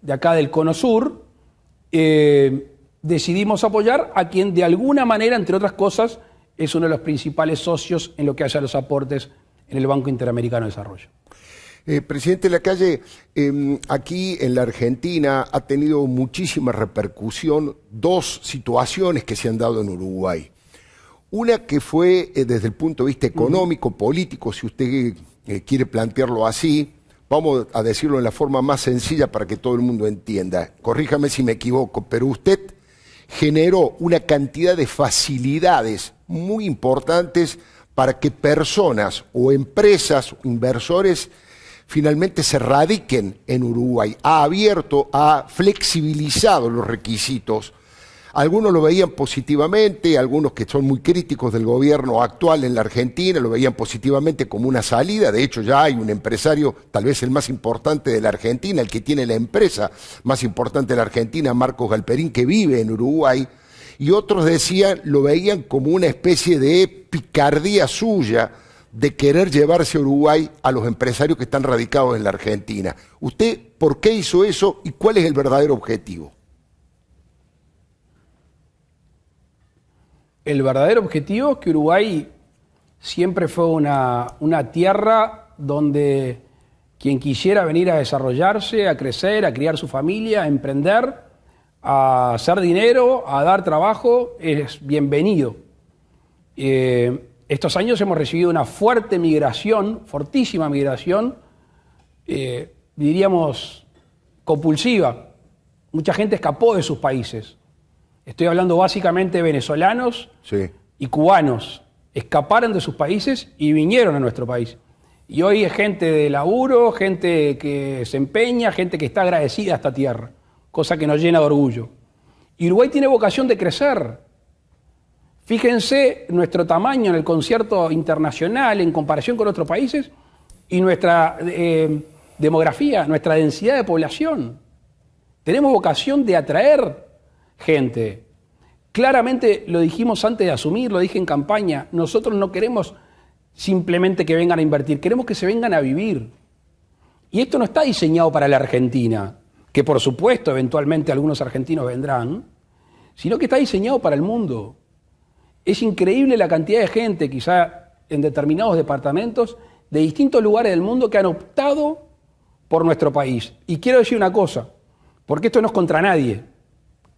de acá del Cono Sur, decidimos apoyar a quien de alguna manera, entre otras cosas, es uno de los principales socios en lo que haya los aportes en el Banco Interamericano de Desarrollo. Presidente Lacalle, aquí en la Argentina ha tenido muchísima repercusión dos situaciones que se han dado en Uruguay. Una que fue desde el punto de vista económico, político, si usted quiere plantearlo así, vamos a decirlo en la forma más sencilla para que todo el mundo entienda. Corríjame si me equivoco, pero usted generó una cantidad de facilidades muy importantes para que personas o empresas, inversores, finalmente se radiquen en Uruguay. Ha abierto, ha flexibilizado los requisitos. Algunos lo veían positivamente, algunos que son muy críticos del gobierno actual en la Argentina lo veían positivamente como una salida. De hecho, ya hay un empresario, tal vez el más importante de la Argentina, el que tiene la empresa más importante de la Argentina, Marcos Galperín, que vive en Uruguay. Y otros decían, lo veían como una especie de picardía suya de querer llevarse a Uruguay a los empresarios que están radicados en la Argentina. ¿Usted por qué hizo eso y cuál es el verdadero objetivo? El verdadero objetivo es que Uruguay siempre fue una tierra donde quien quisiera venir a desarrollarse, a crecer, a criar su familia, a emprender, a hacer dinero, a dar trabajo, es bienvenido. Estos años hemos recibido una fuerte migración, fortísima migración, diríamos compulsiva. Mucha gente escapó de sus países. Estoy hablando básicamente de venezolanos y cubanos. Escaparon de sus países y vinieron a nuestro país. Y hoy es gente de laburo, gente que se empeña, gente que está agradecida a esta tierra, cosa que nos llena de orgullo. Y Uruguay tiene vocación de crecer. Fíjense nuestro tamaño en el concierto internacional en comparación con otros países y nuestra demografía, nuestra densidad de población. Tenemos vocación de atraer gente. Claramente lo dijimos antes de asumir, lo dije en campaña, nosotros no queremos simplemente que vengan a invertir, queremos que se vengan a vivir. Y esto no está diseñado para la Argentina, que por supuesto eventualmente algunos argentinos vendrán, sino que está diseñado para el mundo. Es increíble la cantidad de gente, quizá en determinados departamentos, de distintos lugares del mundo que han optado por nuestro país. Y quiero decir una cosa, porque esto no es contra nadie.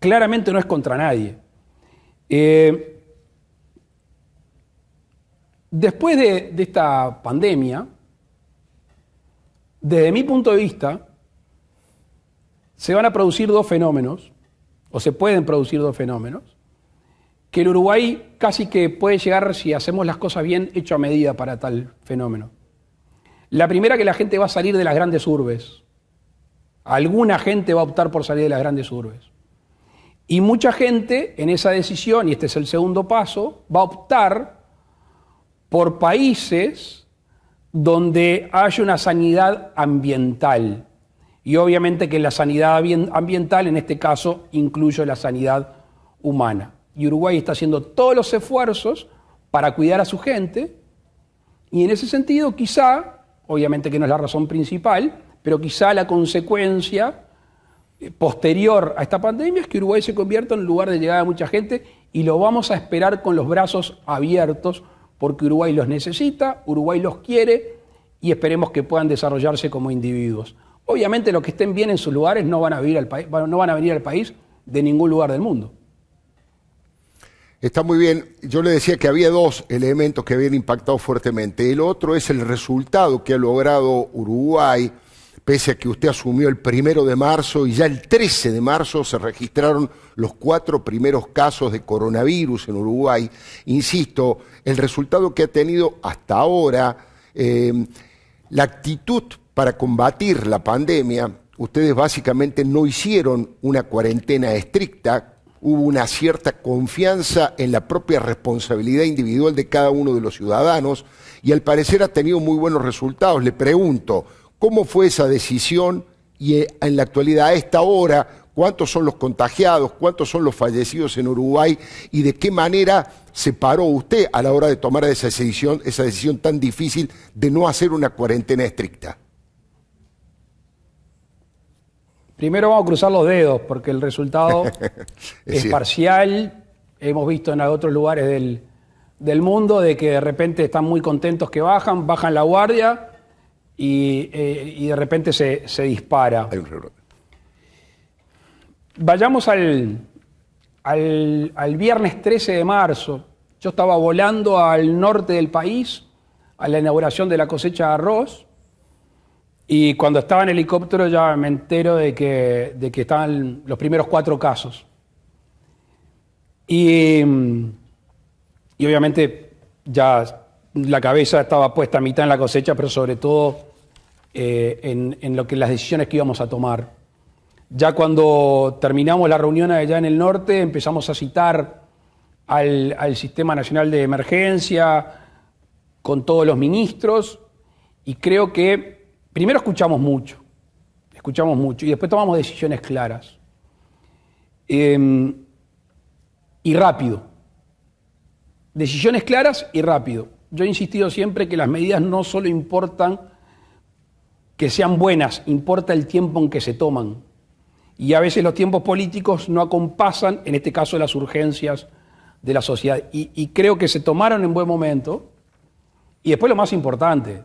Claramente no es contra nadie. Después de esta pandemia, desde mi punto de vista, se van a producir dos fenómenos, o se pueden producir dos fenómenos, que el Uruguay casi que puede llegar, si hacemos las cosas bien, hecho a medida para tal fenómeno. La primera, que la gente va a salir de las grandes urbes. Alguna gente va a optar por salir de las grandes urbes. Y mucha gente en esa decisión, y este es el segundo paso, va a optar por países donde haya una sanidad ambiental. Y obviamente que la sanidad ambiental, en este caso, incluye la sanidad humana. Y Uruguay está haciendo todos los esfuerzos para cuidar a su gente. Y en ese sentido, quizá, obviamente que no es la razón principal, pero quizá la consecuencia posterior a esta pandemia es que Uruguay se convierta en un lugar de llegada de mucha gente y lo vamos a esperar con los brazos abiertos porque Uruguay los necesita, Uruguay los quiere y esperemos que puedan desarrollarse como individuos. Obviamente los que estén bien en sus lugares no van a venir al país de ningún lugar del mundo. Está muy bien. Yo le decía que había dos elementos que habían impactado fuertemente. El otro es el resultado que ha logrado Uruguay, pese a que usted asumió el 1 de marzo y ya el 13 de marzo se registraron los 4 primeros casos de coronavirus en Uruguay. Insisto, el resultado que ha tenido hasta ahora, la actitud para combatir la pandemia, ustedes básicamente no hicieron una cuarentena estricta, hubo una cierta confianza en la propia responsabilidad individual de cada uno de los ciudadanos y al parecer ha tenido muy buenos resultados. Le pregunto, ¿cómo fue esa decisión y en la actualidad, a esta hora, cuántos son los contagiados, cuántos son los fallecidos en Uruguay y de qué manera se paró usted a la hora de tomar esa decisión tan difícil de no hacer una cuarentena estricta? Primero vamos a cruzar los dedos, porque el resultado es cierto. parcial. Hemos visto en otros lugares del mundo de que de repente están muy contentos que bajan la guardia y de repente se dispara. Hay un rebrote. Vayamos al viernes 13 de marzo. Yo estaba volando al norte del país a la inauguración de la cosecha de arroz y cuando estaba en helicóptero ya me entero de que estaban los primeros 4 casos. Y obviamente ya la cabeza estaba puesta a mitad en la cosecha, pero sobre todo en las decisiones que íbamos a tomar. Ya cuando terminamos la reunión allá en el norte, empezamos a citar al Sistema Nacional de Emergencia con todos los ministros y creo que primero escuchamos mucho y después tomamos decisiones claras y rápido. Decisiones claras y rápido. Yo he insistido siempre que las medidas no solo importan que sean buenas, importa el tiempo en que se toman. Y a veces los tiempos políticos no acompasan, en este caso, las urgencias de la sociedad. Y creo que se tomaron en buen momento. Y después lo más importante,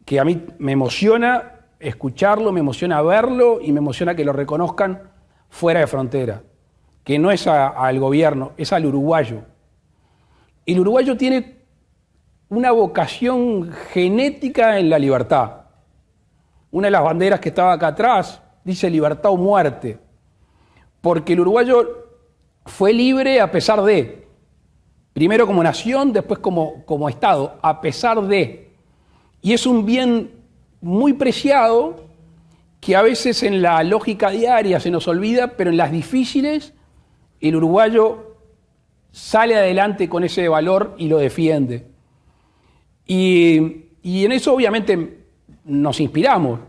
que a mí me emociona escucharlo, me emociona verlo y me emociona que lo reconozcan fuera de frontera. Que no es al gobierno, es al uruguayo. El uruguayo tiene una vocación genética en la libertad. Una de las banderas que estaba acá atrás dice libertad o muerte, porque el uruguayo fue libre a pesar de, primero como nación, después como Estado, a pesar de. Y es un bien muy preciado que a veces en la lógica diaria se nos olvida, pero en las difíciles el uruguayo sale adelante con ese valor y lo defiende. Y en eso obviamente nos inspiramos.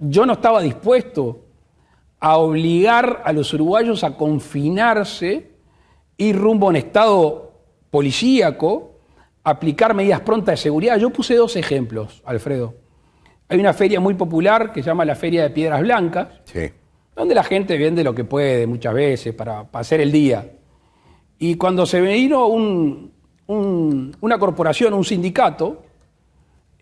Yo no estaba dispuesto a obligar a los uruguayos a confinarse, ir rumbo a un estado policíaco, aplicar medidas prontas de seguridad. Yo puse 2 ejemplos, Alfredo. Hay una feria muy popular que se llama la Feria de Piedras Blancas, Sí. donde la gente vende lo que puede muchas veces para hacer el día. Y cuando se vino una corporación, un sindicato,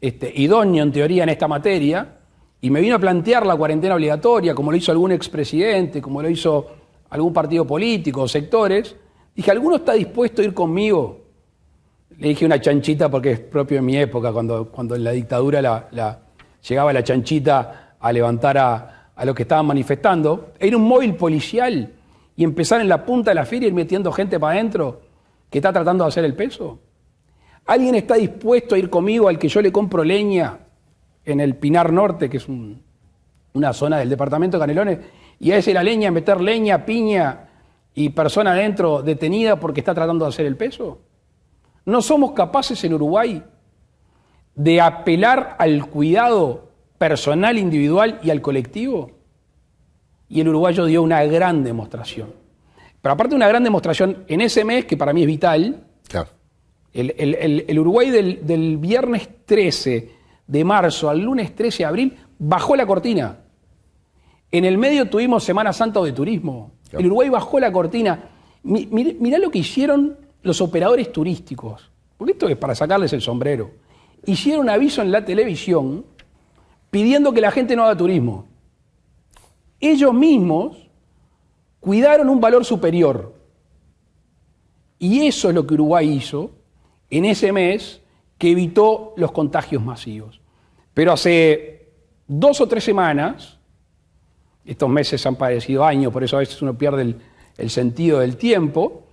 idóneo en teoría en esta materia, y me vino a plantear la cuarentena obligatoria, como lo hizo algún expresidente, como lo hizo algún partido político o sectores, dije, ¿alguno está dispuesto a ir conmigo? Le dije una chanchita porque es propio de mi época, cuando en la dictadura llegaba la chanchita a levantar a los que estaban manifestando. Era un móvil policial y empezar en la punta de la feria ir metiendo gente para adentro que está tratando de hacer el peso. ¿Alguien está dispuesto a ir conmigo al que yo le compro leña en el Pinar Norte, que es una zona del departamento de Canelones, y a ese la leña, meter leña, piña y persona adentro detenida porque está tratando de hacer el peso? ¿No somos capaces en Uruguay de apelar al cuidado personal, individual y al colectivo? Y el uruguayo dio una gran demostración. Pero aparte de una gran demostración en ese mes, que para mí es vital, Claro. el Uruguay del viernes 13 de marzo al lunes 13 de abril bajó la cortina. En el medio tuvimos Semana Santa de turismo. Claro. El Uruguay bajó la cortina. Mirá lo que hicieron los operadores turísticos, porque esto es para sacarles el sombrero. Hicieron un aviso en la televisión pidiendo que la gente no haga turismo. Ellos mismos cuidaron un valor superior. Y eso es lo que Uruguay hizo en ese mes que evitó los contagios masivos. Pero hace 2 o 3 semanas, estos meses han parecido años, por eso a veces uno pierde el sentido del tiempo,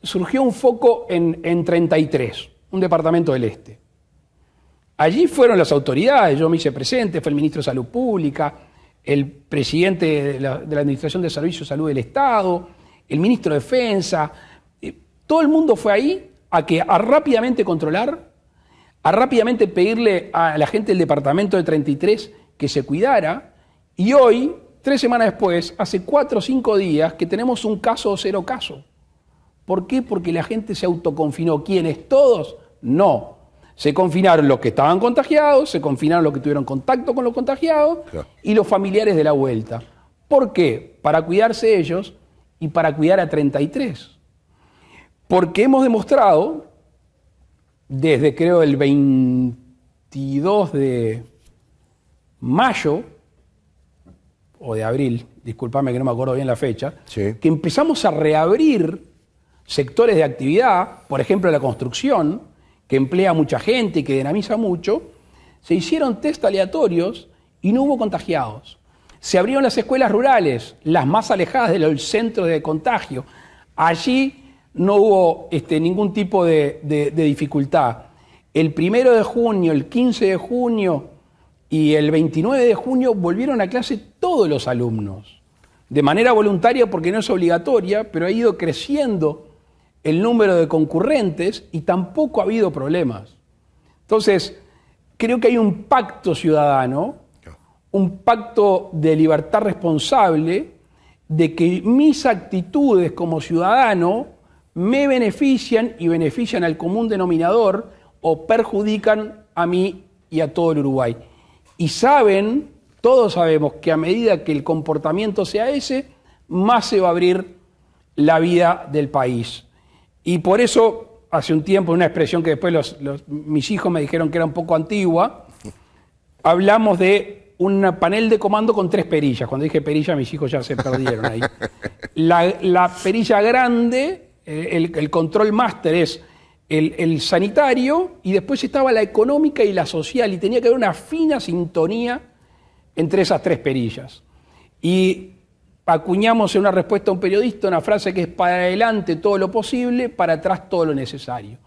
surgió un foco en 33, un departamento del este. Allí fueron las autoridades, yo me hice presente, fue el ministro de Salud Pública, el presidente de la Administración de Servicios de Salud del Estado, el ministro de Defensa, todo el mundo fue ahí a rápidamente controlar, a rápidamente pedirle a la gente del departamento de 33 que se cuidara, y hoy, 3 semanas después, hace 4 o 5 días que tenemos un caso o 0 caso. ¿Por qué? Porque la gente se autoconfinó. ¿Quiénes? ¿Todos? No. Se confinaron los que estaban contagiados, se confinaron los que tuvieron contacto con los contagiados Claro. y los familiares de la vuelta. ¿Por qué? Para cuidarse ellos y para cuidar a 33. Porque hemos demostrado, desde creo el 22 de mayo, o de abril, discúlpame que no me acuerdo bien la fecha, Sí. que empezamos a reabrir sectores de actividad, por ejemplo la construcción, que emplea mucha gente y que dinamiza mucho, se hicieron test aleatorios y no hubo contagiados. Se abrieron las escuelas rurales, las más alejadas de los centros de contagio. Allí no hubo ningún tipo de dificultad. El 1 de junio, el 15 de junio y el 29 de junio volvieron a clase todos los alumnos, de manera voluntaria porque no es obligatoria, pero ha ido creciendo el número de concurrentes y tampoco ha habido problemas. Entonces, creo que hay un pacto ciudadano, un pacto de libertad responsable, de que mis actitudes como ciudadano me benefician y benefician al común denominador o perjudican a mí y a todo el Uruguay. Y saben, todos sabemos que a medida que el comportamiento sea ese, más se va a abrir la vida del país. Y por eso, hace un tiempo, una expresión que después mis hijos me dijeron que era un poco antigua, hablamos de un panel de comando con 3 perillas. Cuando dije perilla, mis hijos ya se perdieron ahí. La perilla grande, el control máster es el sanitario, y después estaba la económica y la social, y tenía que haber una fina sintonía entre esas 3 perillas. Y acuñamos en una respuesta a un periodista una frase que es: para adelante todo lo posible, para atrás todo lo necesario.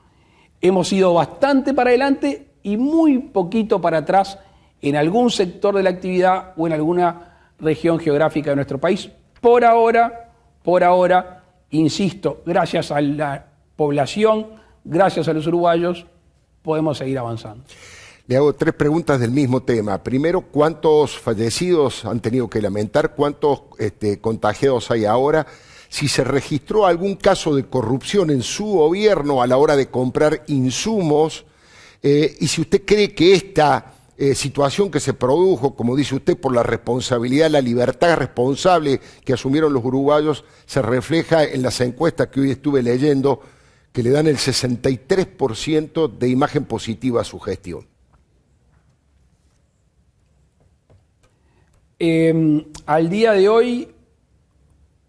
Hemos ido bastante para adelante y muy poquito para atrás en algún sector de la actividad o en alguna región geográfica de nuestro país. Por ahora, insisto, gracias a la población, gracias a los uruguayos, podemos seguir avanzando. Le hago 3 preguntas del mismo tema. Primero, ¿cuántos fallecidos han tenido que lamentar? ¿Cuántos contagiados hay ahora? Si se registró algún caso de corrupción en su gobierno a la hora de comprar insumos, y si usted cree que esta situación que se produjo, como dice usted, por la responsabilidad, la libertad responsable que asumieron los uruguayos, se refleja en las encuestas que hoy estuve leyendo, que le dan el 63% de imagen positiva a su gestión. Al día de hoy,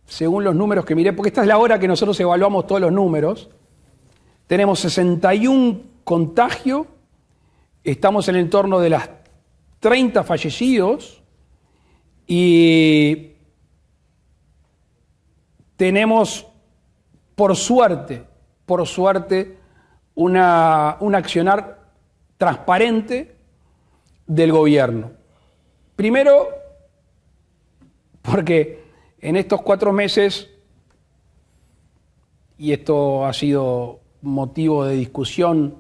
según los números que miré, porque esta es la hora que nosotros evaluamos todos los números, tenemos 61 contagios, estamos en el entorno de las 30 fallecidos y tenemos, por suerte, un accionar transparente del gobierno. Primero, porque en estos 4 meses, y esto ha sido motivo de discusión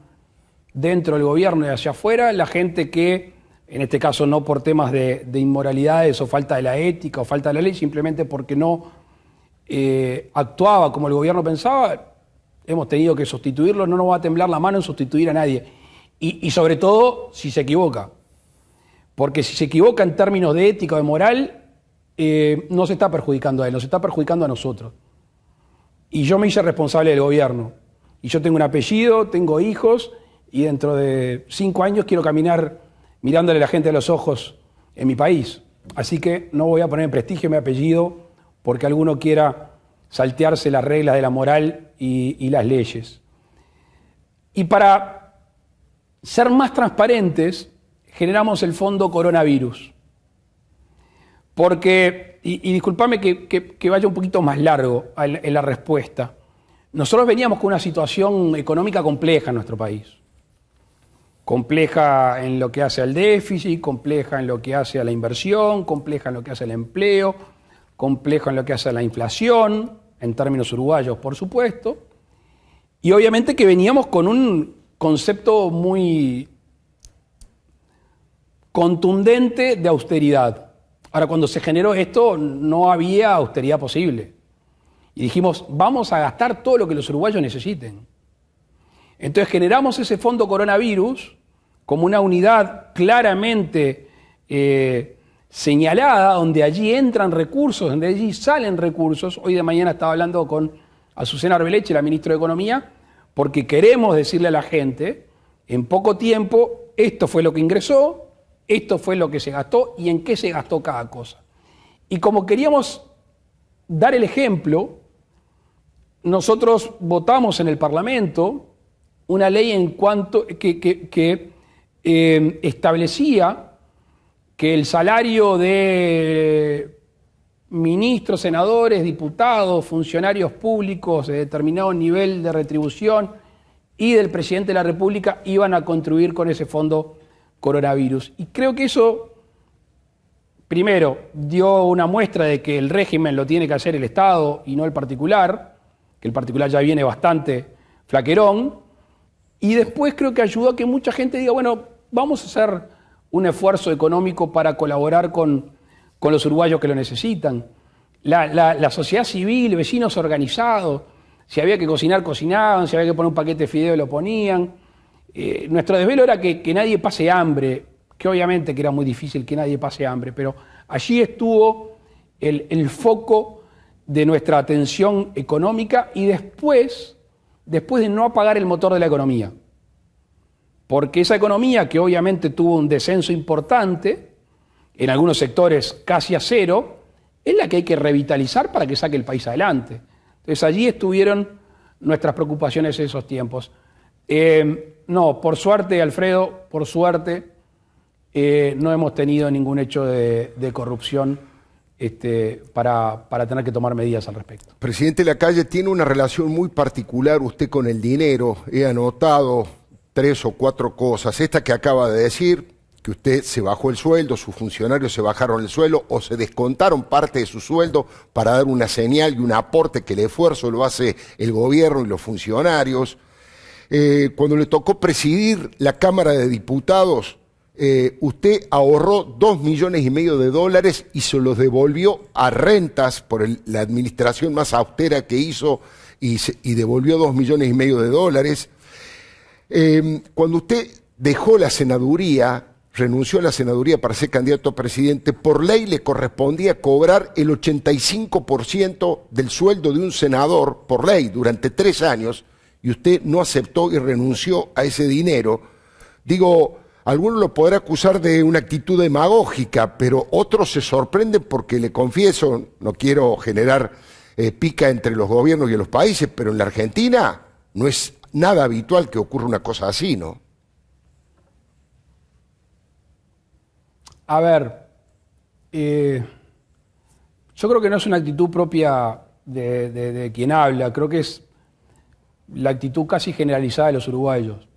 dentro del gobierno y hacia afuera, la gente que, en este caso no por temas de inmoralidades o falta de la ética o falta de la ley, simplemente porque no actuaba como el gobierno pensaba, hemos tenido que sustituirlo, no nos va a temblar la mano en sustituir a nadie. Y sobre todo, si se equivoca. Porque si se equivoca en términos de ética o de moral, no se está perjudicando a él, nos está perjudicando a nosotros. Y yo me hice responsable del gobierno. Y yo tengo un apellido, tengo hijos, y dentro de 5 años quiero caminar mirándole a la gente a los ojos en mi país. Así que no voy a poner en prestigio mi apellido porque alguno quiera saltearse las reglas de la moral y las leyes. Y para ser más transparentes, generamos el Fondo Coronavirus. Porque, y discúlpame que vaya un poquito más largo en la respuesta, nosotros veníamos con una situación económica compleja en nuestro país. Compleja en lo que hace al déficit, compleja en lo que hace a la inversión, compleja en lo que hace al empleo, compleja en lo que hace a la inflación, en términos uruguayos, por supuesto. Y obviamente que veníamos con un concepto muy contundente de austeridad. Ahora, cuando se generó esto, no había austeridad posible. Y dijimos, vamos a gastar todo lo que los uruguayos necesiten. Entonces generamos ese fondo coronavirus como una unidad claramente señalada, donde allí entran recursos, donde allí salen recursos. Hoy de mañana estaba hablando con Azucena Arbeleche, la ministra de Economía, porque queremos decirle a la gente, en poco tiempo, esto fue lo que ingresó, esto fue lo que se gastó y en qué se gastó cada cosa. Y como queríamos dar el ejemplo, nosotros votamos en el Parlamento una ley en cuanto que establecía que el salario de ministros, senadores, diputados, funcionarios públicos de determinado nivel de retribución y del presidente de la República iban a contribuir con ese fondo coronavirus. Y creo que eso, primero, dio una muestra de que el régimen lo tiene que hacer el Estado y no el particular, que el particular ya viene bastante flaquerón, y después creo que ayudó a que mucha gente diga, bueno, vamos a hacer un esfuerzo económico para colaborar con los uruguayos que lo necesitan. La sociedad civil, vecinos organizados, si había que cocinar, cocinaban, si había que poner un paquete de fideo, lo ponían. Nuestro desvelo era que nadie pase hambre, que obviamente que era muy difícil que nadie pase hambre, pero allí estuvo el foco de nuestra atención económica y después de no apagar el motor de la economía. Porque esa economía, que obviamente tuvo un descenso importante, en algunos sectores casi a cero, es la que hay que revitalizar para que saque el país adelante. Entonces allí estuvieron nuestras preocupaciones en esos tiempos. No, por suerte, Alfredo, por suerte, no hemos tenido ningún hecho de corrupción para tener que tomar medidas al respecto. Presidente Lacalle, tiene una relación muy particular usted con el dinero. He anotado 3 o 4 cosas. Esta que acaba de decir, que usted se bajó el sueldo, sus funcionarios se bajaron el sueldo o se descontaron parte de su sueldo para dar una señal y un aporte que el esfuerzo lo hace el gobierno y los funcionarios. Cuando le tocó presidir la Cámara de Diputados, usted ahorró $2,5 millones y se los devolvió a rentas por la administración más austera que hizo y devolvió $2,5 millones. Cuando usted dejó la senaduría, renunció a la senaduría para ser candidato a presidente, por ley le correspondía cobrar el 85% del sueldo de un senador, por ley, durante 3 años, y usted no aceptó y renunció a ese dinero. Digo, algunos lo podrán acusar de una actitud demagógica, pero otros se sorprenden porque, le confieso, no quiero generar pica entre los gobiernos y los países, pero en la Argentina no es nada habitual que ocurra una cosa así, ¿no? A ver, yo creo que no es una actitud propia de quien habla, creo que es la actitud casi generalizada de los uruguayos,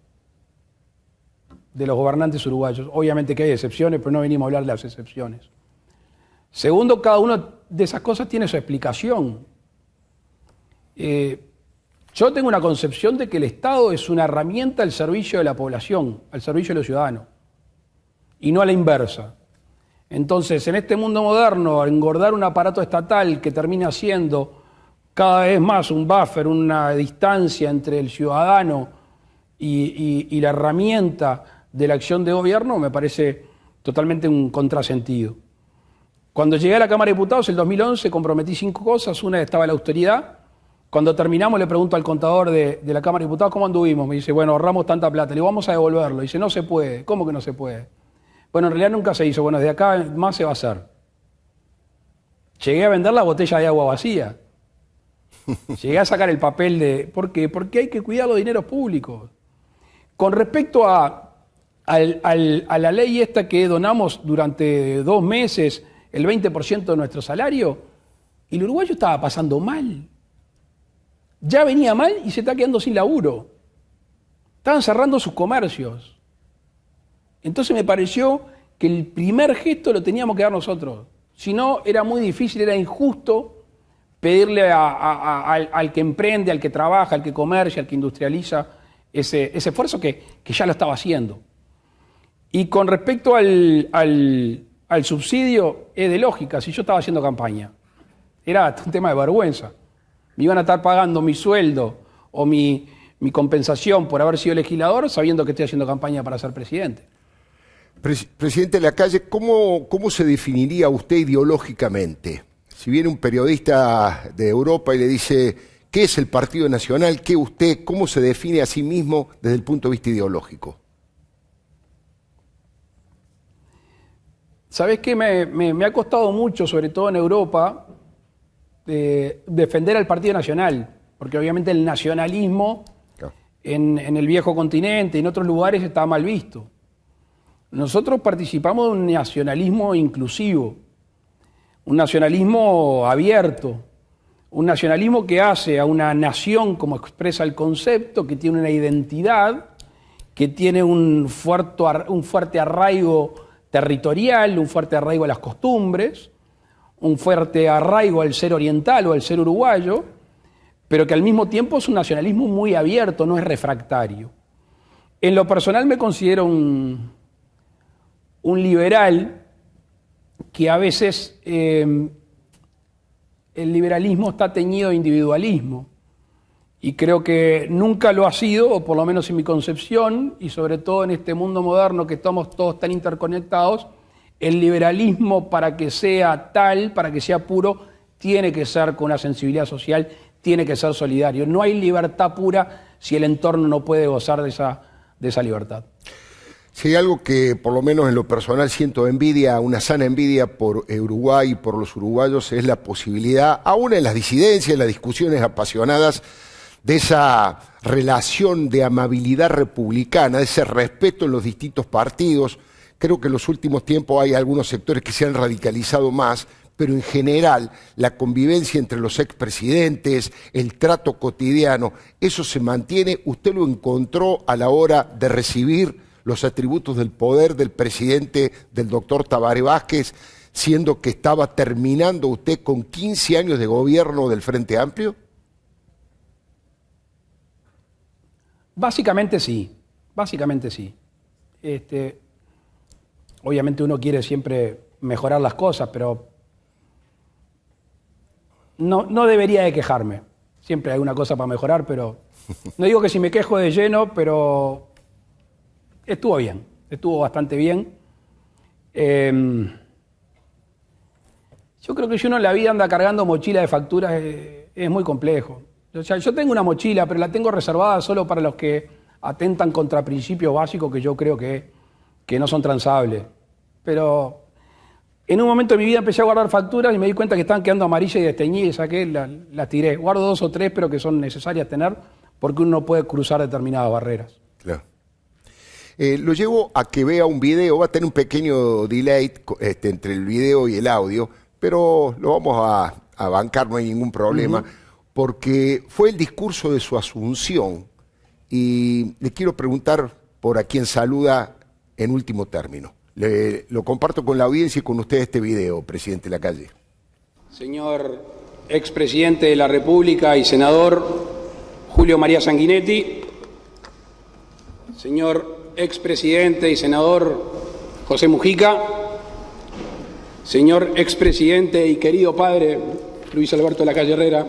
de los gobernantes uruguayos. Obviamente que hay excepciones, pero no venimos a hablar de las excepciones. Segundo, cada una de esas cosas tiene su explicación. Yo tengo una concepción de que el Estado es una herramienta al servicio de la población, al servicio de los ciudadanos, y no a la inversa. Entonces, en este mundo moderno, engordar un aparato estatal que termina siendo cada vez más un buffer, una distancia entre el ciudadano y la herramienta de la acción de gobierno, me parece totalmente un contrasentido. Cuando llegué a la Cámara de Diputados, en el 2011, comprometí 5 cosas. Una estaba la austeridad. Cuando terminamos, le pregunto al contador de la Cámara de Diputados, ¿cómo anduvimos? Me dice, bueno, ahorramos tanta plata. Le digo, vamos a devolverlo. Dice, no se puede. ¿Cómo que no se puede? Bueno, en realidad nunca se hizo. Bueno, desde acá más se va a hacer. Llegué a vender la botella de agua vacía. Llegué a sacar el papel de... ¿Por qué? Porque hay que cuidar los dineros públicos. Con respecto a la ley esta que donamos durante 2 meses el 20% de nuestro salario, el uruguayo estaba pasando mal. Ya venía mal y se está quedando sin laburo. Estaban cerrando sus comercios. Entonces me pareció que el primer gesto lo teníamos que dar nosotros. Si no, era muy difícil, era injusto pedirle al que emprende, al que trabaja, al que comercia, al que industrializa, ese esfuerzo que ya lo estaba haciendo. Y con respecto al subsidio, es de lógica. Si yo estaba haciendo campaña, era un tema de vergüenza. Me iban a estar pagando mi sueldo o mi mi compensación por haber sido legislador sabiendo que estoy haciendo campaña para ser presidente. Presidente Lacalle, ¿cómo se definiría usted ideológicamente? Si viene un periodista de Europa y le dice, ¿qué es el Partido Nacional? ¿Qué usted? ¿Cómo se define a sí mismo desde el punto de vista ideológico? ¿Sabés qué? Me ha costado mucho, sobre todo en Europa, defender al Partido Nacional, porque obviamente el nacionalismo en el viejo continente y en otros lugares está mal visto. Nosotros participamos de un nacionalismo inclusivo, un nacionalismo abierto, un nacionalismo que hace a una nación, como expresa el concepto, que tiene una identidad, que tiene un fuerte arraigo territorial, un fuerte arraigo a las costumbres, un fuerte arraigo al ser oriental o al ser uruguayo, pero que al mismo tiempo es un nacionalismo muy abierto, no es refractario. En lo personal me considero un liberal que a veces el liberalismo está teñido de individualismo y creo que nunca lo ha sido, o por lo menos en mi concepción, y sobre todo en este mundo moderno que estamos todos tan interconectados, el liberalismo para que sea tal, para que sea puro, tiene que ser con una sensibilidad social, tiene que ser solidario. No hay libertad pura si el entorno no puede gozar de esa libertad. Si hay algo que por lo menos en lo personal siento envidia, una sana envidia por Uruguay y por los uruguayos, es la posibilidad, aún en las disidencias, en las discusiones apasionadas, de esa relación de amabilidad republicana, de ese respeto en los distintos partidos. Creo que en los últimos tiempos hay algunos sectores que se han radicalizado más, pero en general la convivencia entre los expresidentes, el trato cotidiano, eso se mantiene. Usted lo encontró a la hora de recibir los atributos del poder del presidente, del doctor Tabaré Vázquez, siendo que estaba terminando usted con 15 años de gobierno del Frente Amplio? Básicamente sí, básicamente sí. Obviamente uno quiere siempre mejorar las cosas, pero no debería de quejarme. Siempre hay una cosa para mejorar, pero no digo que si me quejo de lleno, pero estuvo bien, estuvo bastante bien. Yo creo que si uno en la vida anda cargando mochila de facturas es muy complejo. O sea, yo tengo una mochila, pero la tengo reservada solo para los que atentan contra principios básicos que yo creo que no son transables. Pero en un momento de mi vida empecé a guardar facturas y me di cuenta que estaban quedando amarillas y desteñidas y saqué, las tiré. Guardo 2 o 3, pero que son necesarias tener porque uno no puede cruzar determinadas barreras. Claro. Lo llevo a que vea un video, va a tener un pequeño delay entre el video y el audio, pero lo vamos a bancar, no hay ningún problema, porque fue el discurso de su asunción y le quiero preguntar por a quien saluda en último término. Lo comparto con la audiencia y con usted este video, presidente Lacalle. Señor expresidente de la República y senador Julio María Sanguinetti, señor expresidente y senador José Mujica, señor expresidente y querido padre Luis Alberto Lacalle Herrera,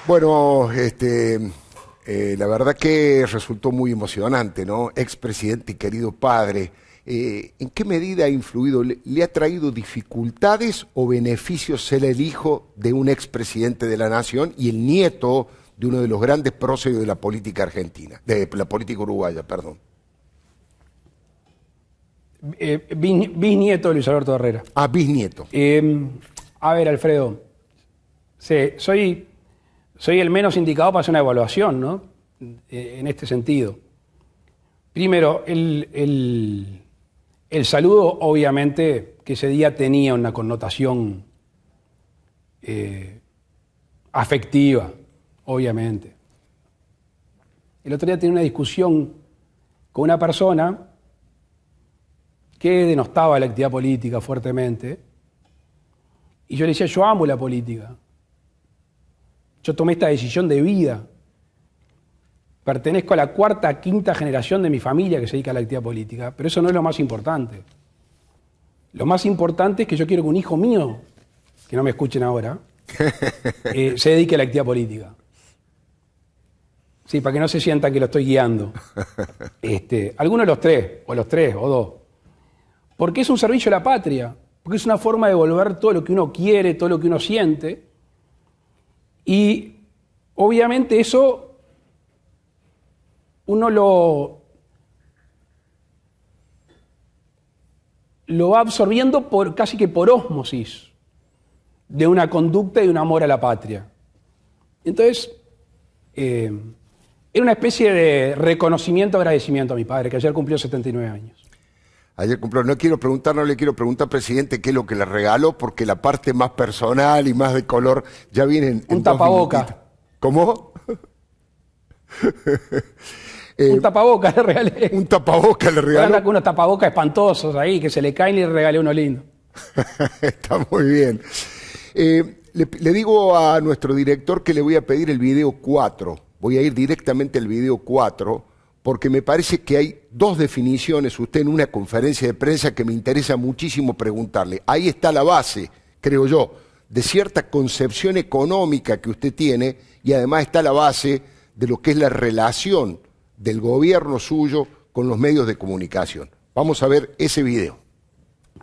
Bueno, la verdad que resultó muy emocionante, ¿no? Expresidente y querido padre. ¿En qué medida ha influido? ¿Le ha traído dificultades o beneficios ser el hijo de un expresidente de la Nación y el nieto de uno de los grandes próceres de la política argentina, de la política uruguaya, perdón? Bisnieto de Luis Alberto Herrera. Ah, bisnieto. A ver, Alfredo, sí, soy el menos indicado para hacer una evaluación, ¿no? En este sentido. Primero, el saludo, obviamente, que ese día tenía una connotación afectiva, obviamente. El otro día tenía una discusión con una persona que denostaba la actividad política fuertemente, y yo le decía, yo amo la política. Yo tomé esta decisión de vida. Pertenezco a la cuarta, quinta generación de mi familia que se dedica a la actividad política, pero eso no es lo más importante. Lo más importante es que yo quiero que un hijo mío, que no me escuchen ahora, se dedique a la actividad política. Sí, para que no se sientan que lo estoy guiando. Alguno de los tres, o dos. Porque es un servicio a la patria, porque es una forma de devolver todo lo que uno quiere, todo lo que uno siente. Y obviamente eso uno lo va absorbiendo casi que por ósmosis de una conducta y de un amor a la patria. Entonces, era una especie de reconocimiento, agradecimiento a mi padre, que ayer cumplió 79 años. Ayer cumplió. No le quiero preguntar, presidente, qué es lo que le regaló, porque la parte más personal y más de color ya viene en Un tapabocas. ¿Cómo? Un tapabocas le regalé. Un tapabocas le regaló. Anda con unos tapabocas espantosos ahí, que se le caen y le regalé uno lindo. Está muy bien. Le digo a nuestro director que le voy a pedir el video 4. Voy a ir directamente al video 4, porque me parece que hay dos definiciones, usted en una conferencia de prensa, que me interesa muchísimo preguntarle. Ahí está la base, creo yo, de cierta concepción económica que usted tiene, y además está la base de lo que es la relación del gobierno suyo con los medios de comunicación. Vamos a ver ese video.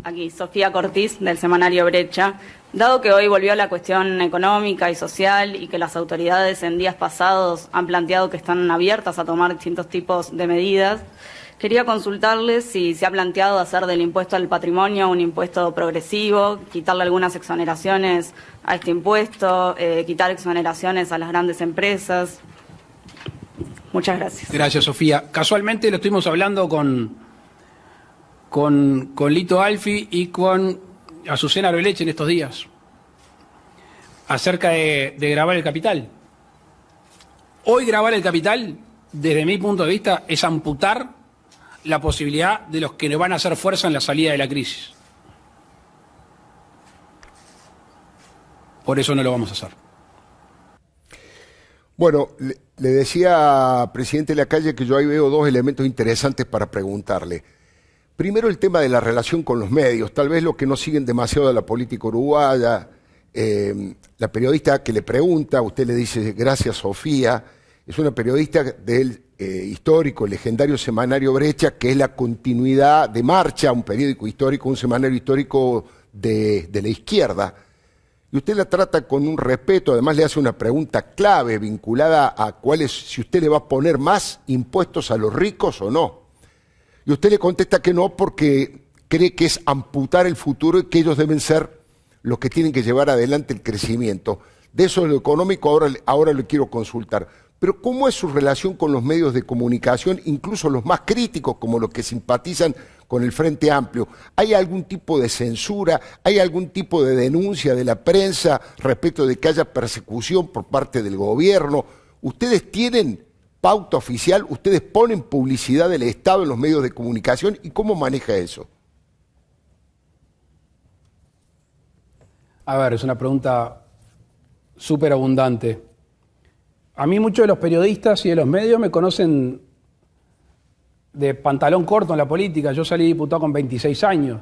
Aquí, Sofía Cortiz, del semanario Brecha. Dado que hoy volvió la cuestión económica y social y que las autoridades en días pasados han planteado que están abiertas a tomar distintos tipos de medidas, quería consultarles si se ha planteado hacer del impuesto al patrimonio un impuesto progresivo, quitarle algunas exoneraciones a este impuesto, quitar exoneraciones a las grandes empresas. Muchas gracias. Gracias, Sofía. Casualmente lo estuvimos hablando con Lito Alfi y con Azucena Arbeleche en estos días, acerca de gravar el capital. Hoy gravar el capital, desde mi punto de vista, es amputar la posibilidad de los que nos van a hacer fuerza en la salida de la crisis. Por eso no lo vamos a hacer. Bueno, le decía, presidente Lacalle, que yo ahí veo dos elementos interesantes para preguntarle. Primero, el tema de la relación con los medios. Tal vez los que no siguen demasiado de la política uruguaya, la periodista que le pregunta, usted le dice, gracias Sofía, es una periodista del histórico, legendario semanario Brecha, que es la continuidad de Marcha, un periódico histórico, un semanario histórico de la izquierda. Y usted la trata con un respeto, además le hace una pregunta clave vinculada a cuál es, si usted le va a poner más impuestos a los ricos o no. Y usted le contesta que no, porque cree que es amputar el futuro y que ellos deben ser los que tienen que llevar adelante el crecimiento. De eso, de lo económico, ahora le quiero consultar. Pero ¿cómo es su relación con los medios de comunicación, incluso los más críticos, como los que simpatizan con el Frente Amplio? ¿Hay algún tipo de censura? ¿Hay algún tipo de denuncia de la prensa respecto de que haya persecución por parte del gobierno? ¿Ustedes tienen pauta oficial? ¿Ustedes ponen publicidad del Estado en los medios de comunicación? ¿Y cómo maneja eso? A ver, es una pregunta súper abundante. A mí muchos de los periodistas y de los medios me conocen de pantalón corto en la política. Yo salí diputado con 26 años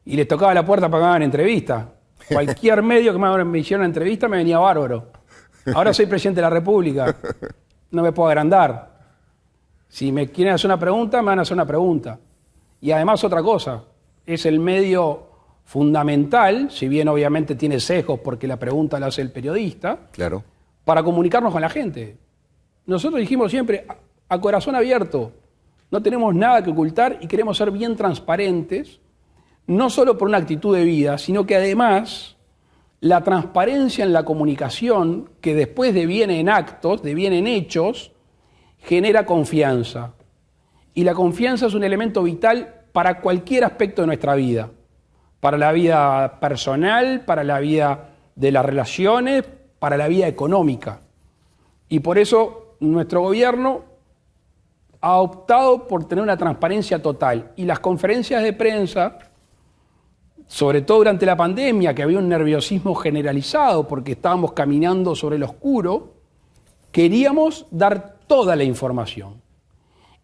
y les tocaba la puerta para que me hagan entrevista. Cualquier medio que me hiciera una entrevista me venía bárbaro. Ahora soy presidente de la República. No me puedo agrandar. Si me quieren hacer una pregunta, me van a hacer una pregunta. Y además otra cosa, es el medio fundamental, si bien obviamente tiene sesgos porque la pregunta la hace el periodista, Claro. para comunicarnos con la gente. Nosotros dijimos siempre, a corazón abierto, no tenemos nada que ocultar y queremos ser bien transparentes, no solo por una actitud de vida, sino que además la transparencia en la comunicación, que después deviene en actos, deviene en hechos, genera confianza. Y la confianza es un elemento vital para cualquier aspecto de nuestra vida, para la vida personal, para la vida de las relaciones, para la vida económica. Y por eso nuestro gobierno ha optado por tener una transparencia total. Y las conferencias de prensa sobre todo durante la pandemia, que había un nerviosismo generalizado porque estábamos caminando sobre lo oscuro, queríamos dar toda la información.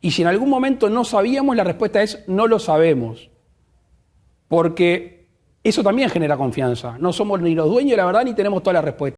Y si en algún momento no sabíamos, la respuesta es no lo sabemos. Porque eso también genera confianza. No somos ni los dueños de la verdad ni tenemos toda la respuesta.